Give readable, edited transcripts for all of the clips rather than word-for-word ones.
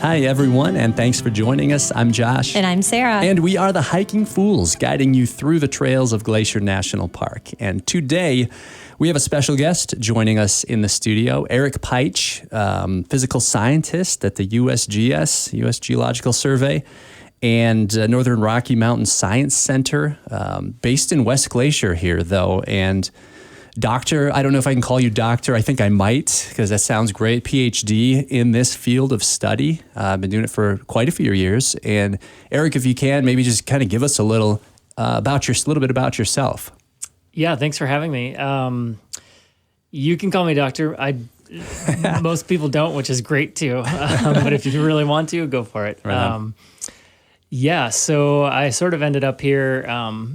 Hi, everyone, and thanks for joining us. I'm Josh. And I'm Sarah. And we are the Hiking Fools, guiding you through the trails of Glacier National Park. And today, we have a special guest joining us in the studio, Erich Peitzsch, physical scientist at the USGS, U.S. Geological Survey, and Northern Rocky Mountain Science Center, based in West Glacier here, though. And doctor, I don't know if I can call you doctor. I think I might, because that sounds great. PhD in this field of study. I've been doing it for quite a few years. And Erich, if you can, maybe just kind of give us a little little bit about yourself. Yeah, thanks for having me. You can call me doctor. Most people don't, which is great too. But if you really want to, go for it. Right. Yeah, so I sort of ended up here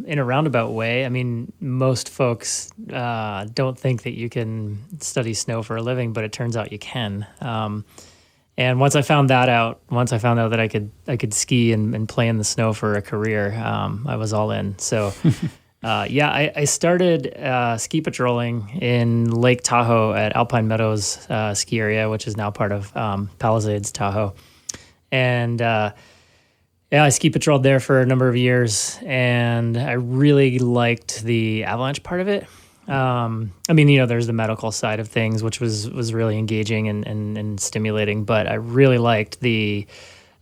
in a roundabout way. I mean, most folks don't think that you can study snow for a living, but it turns out you can. And once I found out that I could ski and play in the snow for a career, I was all in. So I started ski patrolling in Lake Tahoe at Alpine Meadows ski area, which is now part of Palisades Tahoe. And I ski patrolled there for a number of years, and I really liked the avalanche part of it. There's the medical side of things, which was really engaging and stimulating, but I really liked the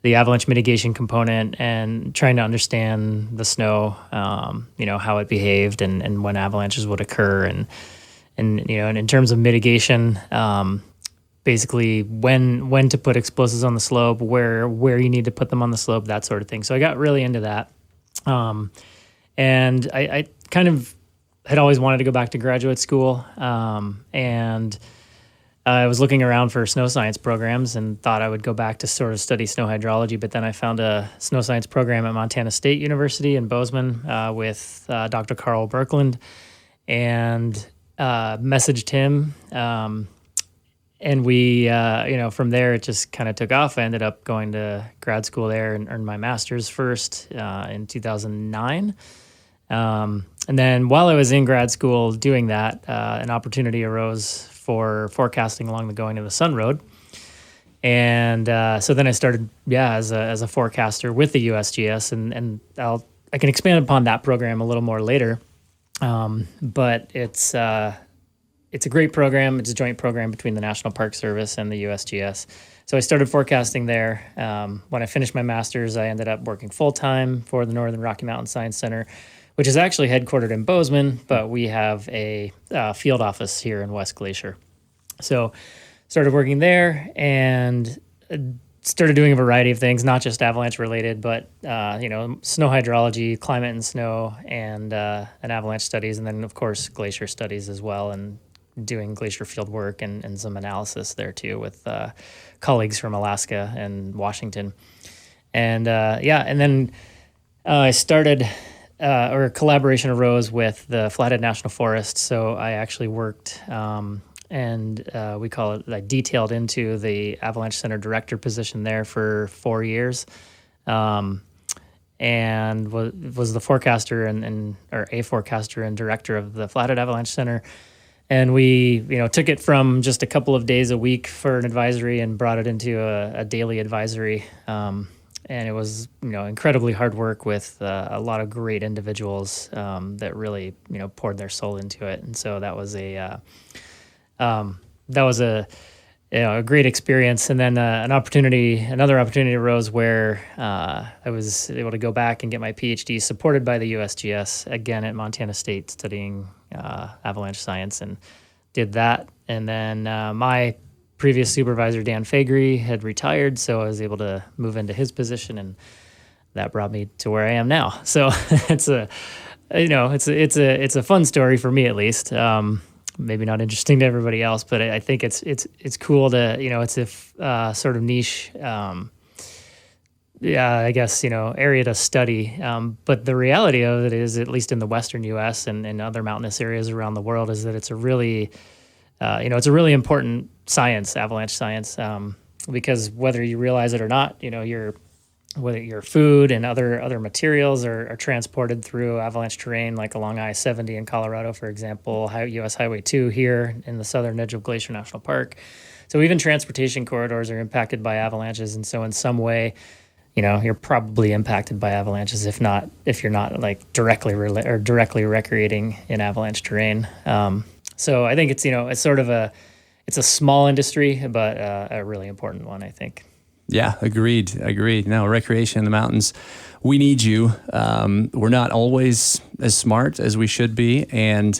avalanche mitigation component and trying to understand the snow, how it behaved and when avalanches would occur, and in terms of mitigation, basically when to put explosives on the slope, where you need to put them on the slope, that sort of thing. So I got really into that. And I kind of had always wanted to go back to graduate school. And I was looking around for snow science programs and thought I would go back to sort of study snow hydrology, but then I found a snow science program at Montana State University in Bozeman with Dr. Carl Birkeland, and messaged him. And we, from there, it just kind of took off. I ended up going to grad school there and earned my master's first in 2009. And then while I was in grad school doing that, an opportunity arose for forecasting along the Going to the Sun Road. And so then I started, as a forecaster with the USGS, and I can expand upon that program a little more later. But it's a great program. It's a joint program between the National Park Service and the USGS. So I started forecasting there. When I finished my master's, I ended up working full-time for the Northern Rocky Mountain Science Center, which is actually headquartered in Bozeman, but we have a field office here in West Glacier. So started working there and started doing a variety of things, not just avalanche related, but snow hydrology, climate and snow, and avalanche studies, and then of course glacier studies as well, and doing glacier field work and some analysis there too with colleagues from Alaska and Washington. And then I started, or a collaboration arose with the Flathead National Forest. So I actually worked we call it, I detailed into the Avalanche Center director position there for 4 years. And was the forecaster or a forecaster and director of the Flathead Avalanche Center. And we, took it from just a couple of days a week for an advisory and brought it into a daily advisory. And it was, incredibly hard work with a lot of great individuals that really, poured their soul into it. And so that was a great experience. And then another opportunity arose where I was able to go back and get my PhD supported by the USGS, again at Montana State, studying avalanche science, and did that. And then my previous supervisor, Dan Faegre, had retired, so I was able to move into his position, and that brought me to where I am now. So it's a fun story for me, at least. Maybe not interesting to everybody else, but I think it's cool to, it's a sort of niche, area to study. But the reality of it is, at least in the Western U.S. and other mountainous areas around the world, is that it's a really, important science, avalanche science, because whether you realize it or not, whether your food and other materials are transported through avalanche terrain, like along I-70 in Colorado, for example, US Highway 2 here in the southern edge of Glacier National Park. So even transportation corridors are impacted by avalanches. And so in some way, you're probably impacted by avalanches, if you're not like directly recreating in avalanche terrain. So I think it's, it's sort of it's a small industry, but a really important one, I think. Yeah, agreed. No, recreation in the mountains, we need you. We're not always as smart as we should be. And,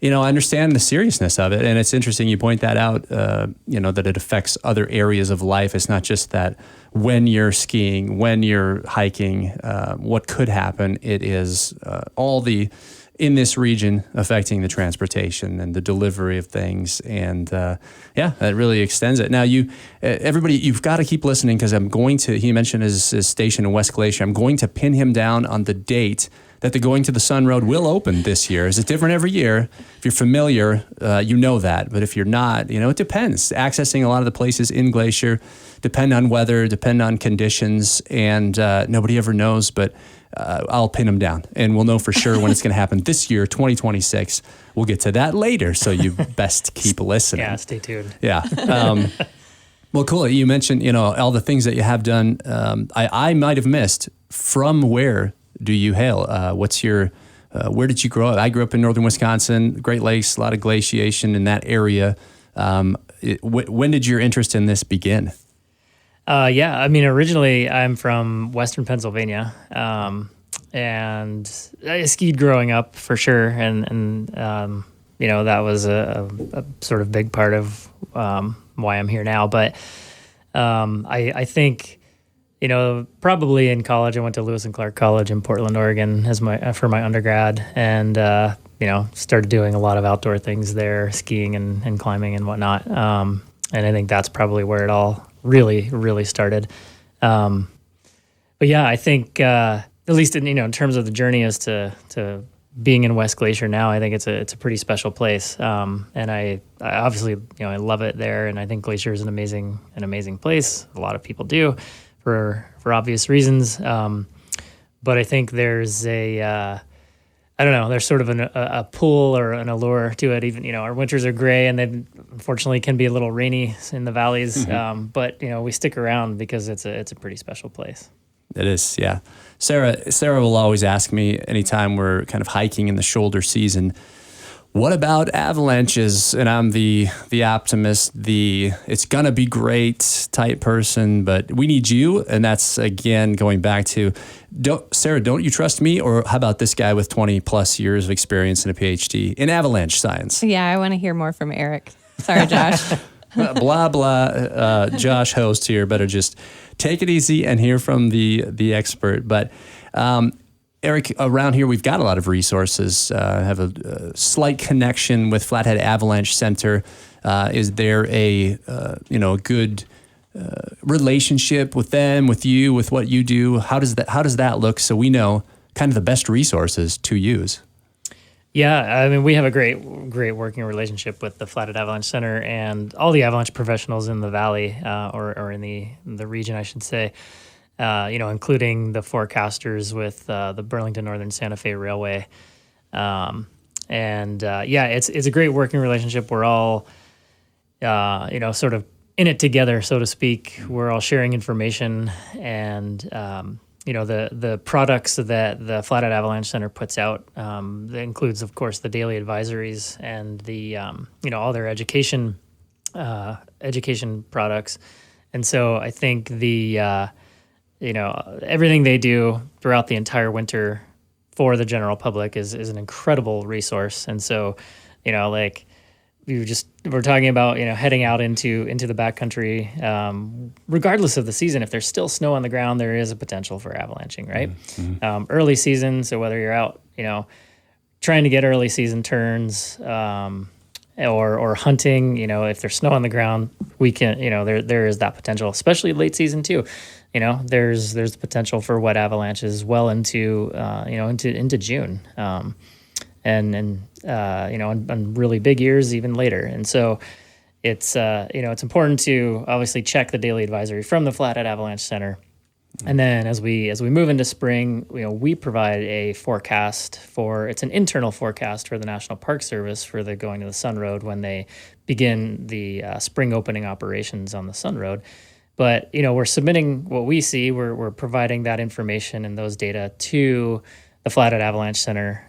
I understand the seriousness of it. And it's interesting you point that out, that it affects other areas of life. It's not just that when you're skiing, when you're hiking, what could happen. It is in this region affecting the transportation and the delivery of things. And that really extends it. Now everybody, you've got to keep listening because he mentioned his station in West Glacier. I'm going to pin him down on the date that the Going to the Sun Road will open this year. Is it different every year? If you're familiar, you know that. But if you're not, it depends. Accessing a lot of the places in Glacier depend on weather, depend on conditions, and nobody ever knows. But I'll pin them down, and we'll know for sure when it's going to happen this year, 2026. We'll get to that later, so you best keep listening. Yeah, stay tuned. Yeah. Well, cool. You mentioned, all the things that you have done. I might have missed. From where do you hail? Where did you grow up? I grew up in northern Wisconsin, Great Lakes, a lot of glaciation in that area. When did your interest in this begin? Originally I'm from Western Pennsylvania, and I skied growing up for sure. And that was a sort of big part of why I'm here now. But I think, probably in college, I went to Lewis and Clark College in Portland, Oregon for my undergrad, and started doing a lot of outdoor things there, skiing and climbing and whatnot. And I think that's probably where it all really, really started. But yeah, I think at least in terms of the journey as to being in West Glacier now, I think it's a pretty special place. And I obviously I love it there, and I think Glacier is an amazing place. A lot of people do for obvious reasons. But I think there's there's sort of a pull or an allure to it. Even, our winters are gray, and they unfortunately can be a little rainy in the valleys. Mm-hmm. But we stick around because it's a pretty special place. It is, yeah. Sarah will always ask me anytime we're kind of hiking in the shoulder season, what about avalanches? And I'm the optimist, it's gonna be great type person, but we need you. And that's, again, going back to, Sarah, don't you trust me? Or how about this guy with 20 plus years of experience and a PhD in avalanche science? Yeah, I want to hear more from Eric. Sorry, Josh. Blah, blah. Josh, host here, better just take it easy and hear from the expert. But Eric, around here, we've got a lot of resources. Have a slight connection with Flathead Avalanche Center. Is there a good relationship with them, with you, with what you do? How does that look? So we know kind of the best resources to use. Yeah, we have a great working relationship with the Flathead Avalanche Center and all the avalanche professionals in the valley, or in the region, I should say. Including the forecasters with the Burlington Northern Santa Fe Railway. It's a great working relationship. We're all, sort of in it together, so to speak. We're all sharing information, and, the products that the Flathead Avalanche Center puts out, that includes, of course, the daily advisories and the, all their education products. And so I think everything they do throughout the entire winter for the general public is an incredible resource. And so, we're talking about, heading out into the backcountry, regardless of the season. If there's still snow on the ground, there is a potential for avalanching, right? Mm-hmm. Early season. So whether you're out, trying to get early season turns, or hunting, if there's snow on the ground, we can, there is that potential, especially late season too. There's the potential for wet avalanches well into June, on really big years even later. And so it's important to obviously check the daily advisory from the Flathead Avalanche Center, And then as we move into spring, we provide a forecast it's an internal forecast for the National Park Service for the Going to the Sun Road when they begin the spring opening operations on the Sun Road. But we're submitting what we see. We're providing that information and those data to the Flathead Avalanche Center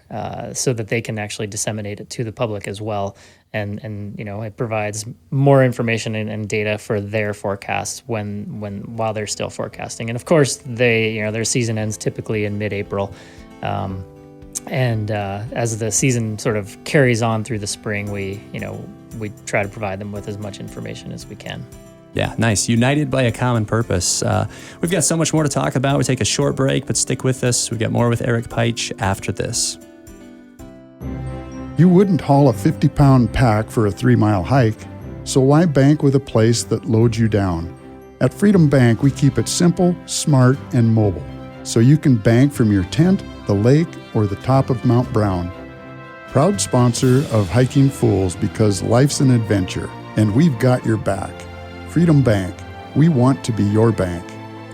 so that they can actually disseminate it to the public as well. And it provides more information and data for their forecasts while they're still forecasting. And of course, their season ends typically in mid-April. And as the season sort of carries on through the spring, we try to provide them with as much information as we can. Yeah, nice. United by a common purpose. We've got so much more to talk about. We take a short break, but stick with us. We've got more with Erich Peitzsch after this. You wouldn't haul a 50-pound pack for a 3-mile hike, so why bank with a place that loads you down? At Freedom Bank, we keep it simple, smart, and mobile, so you can bank from your tent, the lake, or the top of Mount Brown. Proud sponsor of Hiking Fools because life's an adventure, and we've got your back. Freedom Bank, we want to be your bank.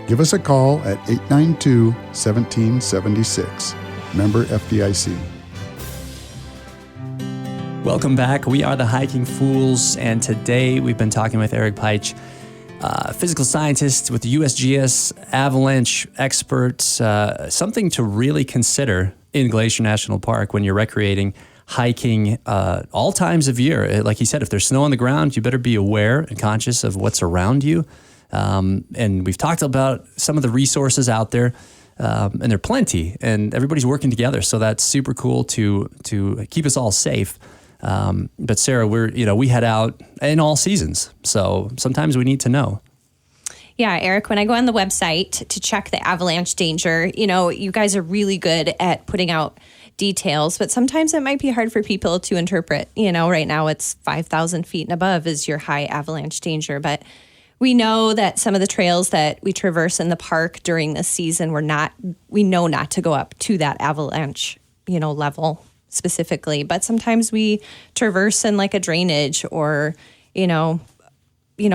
Give us a call at 892-1776. Member FDIC. Welcome back. We are the Hiking Fools, and today we've been talking with Erich Peitzsch, physical scientist with the USGS, Avalanche expert, something to really consider in Glacier National Park when you're recreating, hiking all times of year. Like he said, if there's snow on the ground, you better be aware and conscious of what's around you. And we've talked about some of the resources out there, and there are plenty, and everybody's working together. So that's super cool to keep us all safe. But Sarah, we head out in all seasons. So sometimes we need to know. Yeah, Eric, when I go on the website to check the avalanche danger, you guys are really good at putting out details, but sometimes it might be hard for people to interpret. Right now it's 5,000 feet and above is your high avalanche danger. But we know that some of the trails that we traverse in the park during this season, we know not to go up to that avalanche, level specifically, but sometimes we traverse in like a drainage or,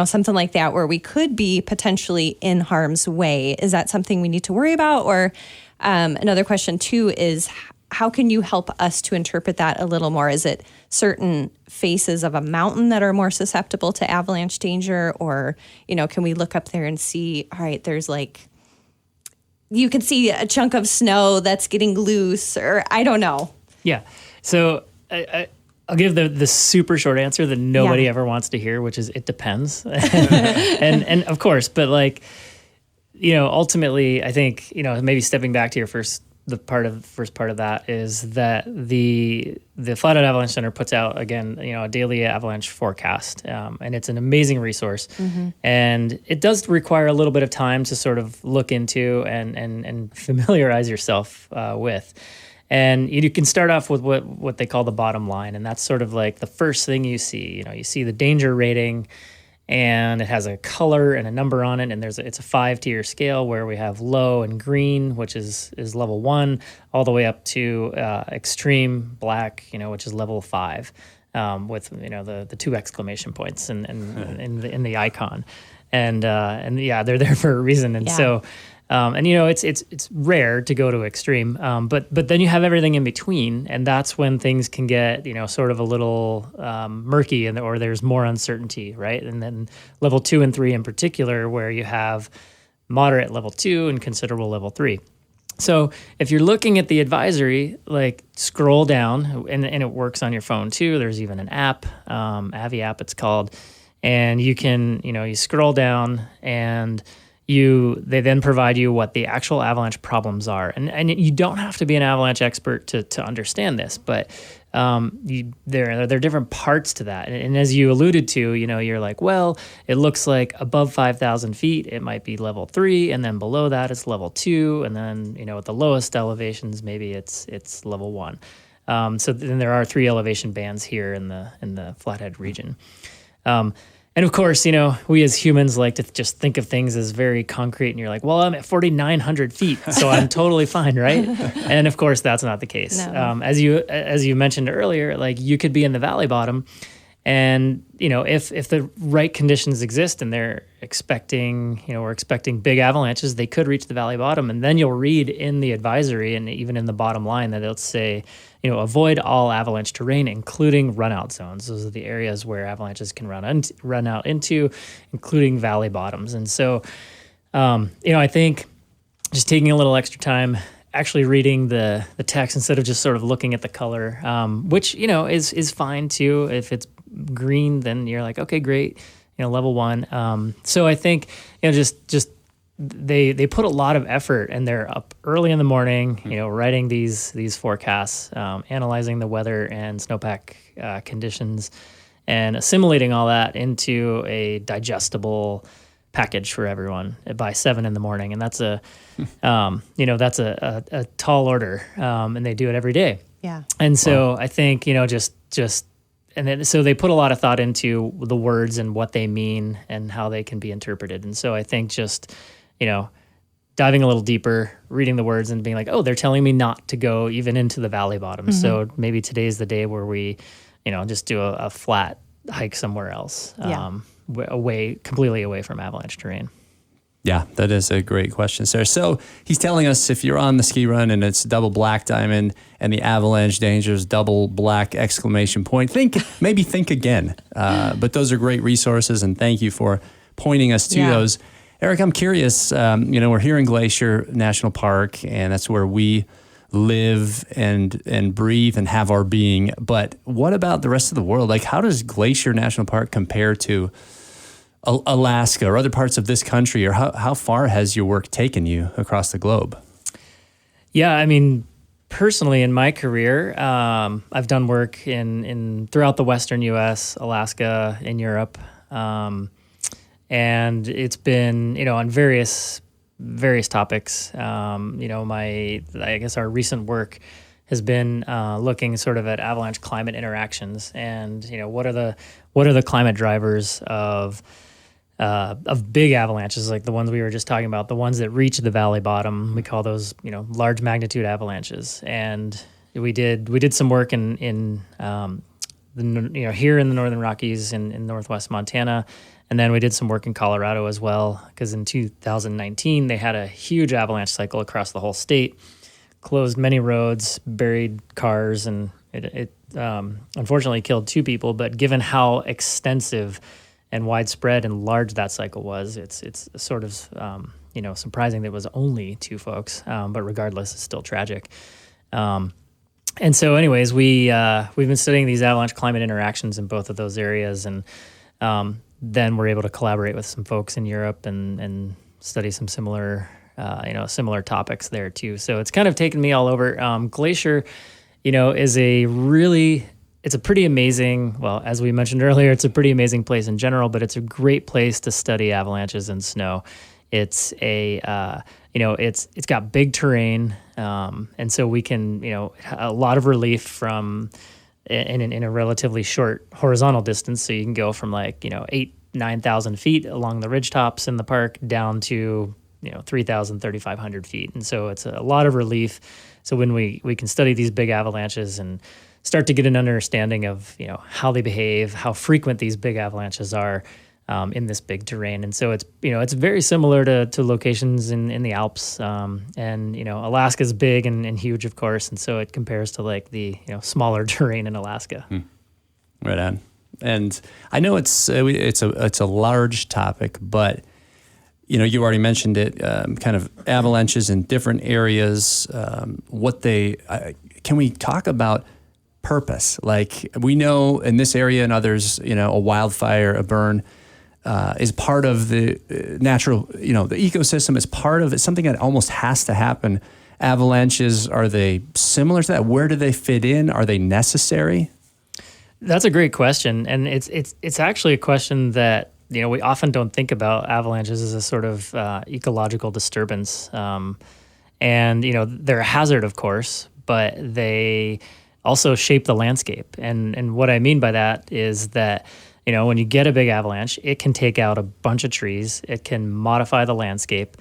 something like that where we could be potentially in harm's way. Is that something we need to worry about? Or another question too is how can you help us to interpret that a little more? Is it certain faces of a mountain that are more susceptible to avalanche danger? Or, can we look up there and see, all right, there's you can see a chunk of snow that's getting loose, or I don't know. Yeah. So I'll give the super short answer that nobody ever wants to hear, which is it depends. and of course, but ultimately I think, maybe stepping back to your first part of that is that the Flathead Avalanche Center puts out, again, a daily avalanche forecast. And it's an amazing resource. Mm-hmm. And it does require a little bit of time to sort of look into and familiarize yourself with. And you can start off with what they call the bottom line, and that's sort of like the first thing you see. You see the danger rating, and it has a color and a number on it, and it's a 5-tier scale where we have low and green, which is level 1, all the way up to extreme black, which is level 5, with the 2 exclamation points in the icon, and yeah, they're there for a reason, and so. It's rare to go to extreme, but then you have everything in between, and that's when things can get sort of a little murky, or there's more uncertainty, right? And then level 2 and 3 in particular, where you have moderate level 2 and considerable level 3. So if you're looking at the advisory, scroll down, and it works on your phone too. There's even an app, Avi app it's called, and you can you scroll down and they then provide you what the actual avalanche problems are. And you don't have to be an avalanche expert to understand this, but there are different parts to that. And as you alluded to, you're like, well, it looks like above 5,000 feet, it might be level 3, and then below that it's level 2, and then, at the lowest elevations, maybe it's level 1. So then there are 3 elevation bands here in the Flathead region. And of course, we as humans like to just think of things as very concrete, and you're like, well, I'm at 4,900 feet, so I'm totally fine, right? And of course, that's not the case. No. As you mentioned earlier, you could be in the valley bottom, And, if the right conditions exist and they're expecting, we're expecting big avalanches, they could reach the valley bottom. And then you'll read in the advisory and even in the bottom line that it'll say, avoid all avalanche terrain, including runout zones. Those are the areas where avalanches can run out into, including valley bottoms. And so, I think just taking a little extra time, actually reading the text instead of just sort of looking at the color, which, is fine too. If it's green, then you're like, okay, great, level 1. So I think, just they put a lot of effort, and they're up early in the morning, writing these forecasts, analyzing the weather and snowpack conditions, and assimilating all that into a digestible package for everyone by 7 a.m. And that's a tall order, and they do it every day. Yeah. And so I think, and then, so they put a lot of thought into the words and what they mean and how they can be interpreted. And so I think just, diving a little deeper, reading the words and being like, oh, they're telling me not to go even into the valley bottom. Mm-hmm. So maybe today's the day where we, just do a flat hike somewhere else, completely away from avalanche terrain. Yeah, that is a great question, Sarah. So he's telling us if you're on the ski run and it's double black diamond and the avalanche danger is double black exclamation point, think again. But those are great resources, and thank you for pointing us to those. Erich, I'm curious, we're here in Glacier National Park, and that's where we live and breathe and have our being. But what about the rest of the world? Like, how does Glacier National Park compare to Alaska or other parts of this country, or how far has your work taken you across the globe? Yeah, I mean, personally in my career, I've done work in throughout the Western U.S., Alaska, in Europe, and it's been, on various topics. I guess our recent work has been looking sort of at avalanche climate interactions, and what are the climate drivers of big avalanches, like the ones we were just talking about, the ones that reach the valley bottom. We call those, large magnitude avalanches. And we did some work in here in the Northern Rockies in Northwest Montana. And then we did some work in Colorado as well, because in 2019, they had a huge avalanche cycle across the whole state, closed many roads, buried cars, and it unfortunately killed 2 people. But given how extensive and widespread and large that cycle was, it's sort of surprising that it was only 2 folks, but regardless, it's still tragic. And so, anyways, we've been studying these avalanche climate interactions in both of those areas, and then we're able to collaborate with some folks in Europe and study some similar topics there too. So it's kind of taken me all over. Glacier, is it's a pretty amazing, well, as we mentioned earlier, it's a pretty amazing place in general, but it's a great place to study avalanches and snow. It's it's got big terrain, and so we can, a lot of relief from in a relatively short horizontal distance. So you can go from 9,000 feet along the ridge tops in the park down to 3,000, 3,500 feet, and so it's a lot of relief. So when we can study these big avalanches and start to get an understanding of how they behave, how frequent these big avalanches are in this big terrain. And so it's it's very similar to locations in the Alps, and Alaska's big and huge, of course, and so it compares to the smaller terrain in Alaska. Right on. And I know it's a large topic, but you already mentioned it, kind of avalanches in different areas. Can we talk about purpose? Like, we know in this area and others, a wildfire, a burn is part of the natural, the ecosystem is part of it, something that almost has to happen. Avalanches, are they similar to that? Where do they fit in? Are they necessary? That's a great question. And it's actually a question that, we often don't think about avalanches as a sort of ecological disturbance. And they're a hazard, of course, but they also shape the landscape. And what I mean by that is that, when you get a big avalanche, it can take out a bunch of trees. It can modify the landscape.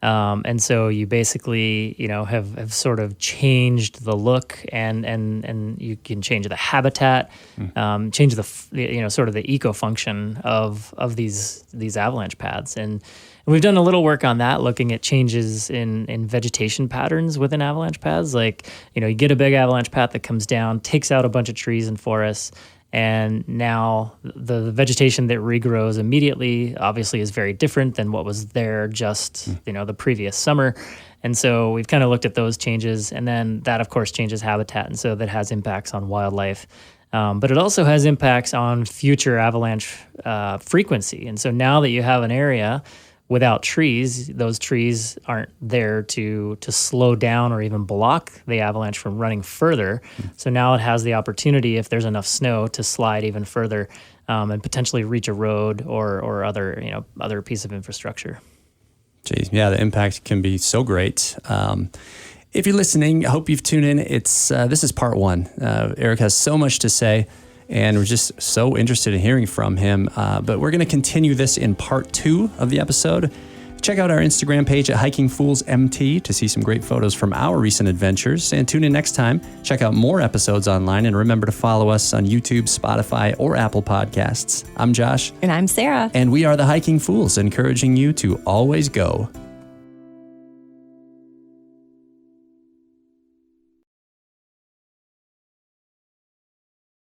And so you basically, have sort of changed the look and you can change the habitat, change the, sort of the eco function of these avalanche paths. And we've done a little work on that, looking at changes in vegetation patterns within avalanche paths. Like, you get a big avalanche path that comes down, takes out a bunch of trees and forests, and now the vegetation that regrows immediately obviously is very different than what was there just, the previous summer. And so we've kind of looked at those changes, and then that, of course, changes habitat. And so that has impacts on wildlife. But it also has impacts on future avalanche frequency. And so now that you have an area without trees, those trees aren't there to slow down or even block the avalanche from running further. So now it has the opportunity, if there's enough snow, to slide even further and potentially reach a road or other piece of infrastructure. Geez, yeah, the impact can be so great. If you're listening, I hope you've tuned in. This is part one. Erich has so much to say, and we're just so interested in hearing from him. But we're going to continue this in part 2 of the episode. Check out our Instagram page at HikingFoolsMT to see some great photos from our recent adventures. And tune in next time. Check out more episodes online, and remember to follow us on YouTube, Spotify, or Apple Podcasts. I'm Josh. And I'm Sarah. And we are the Hiking Fools, encouraging you to always go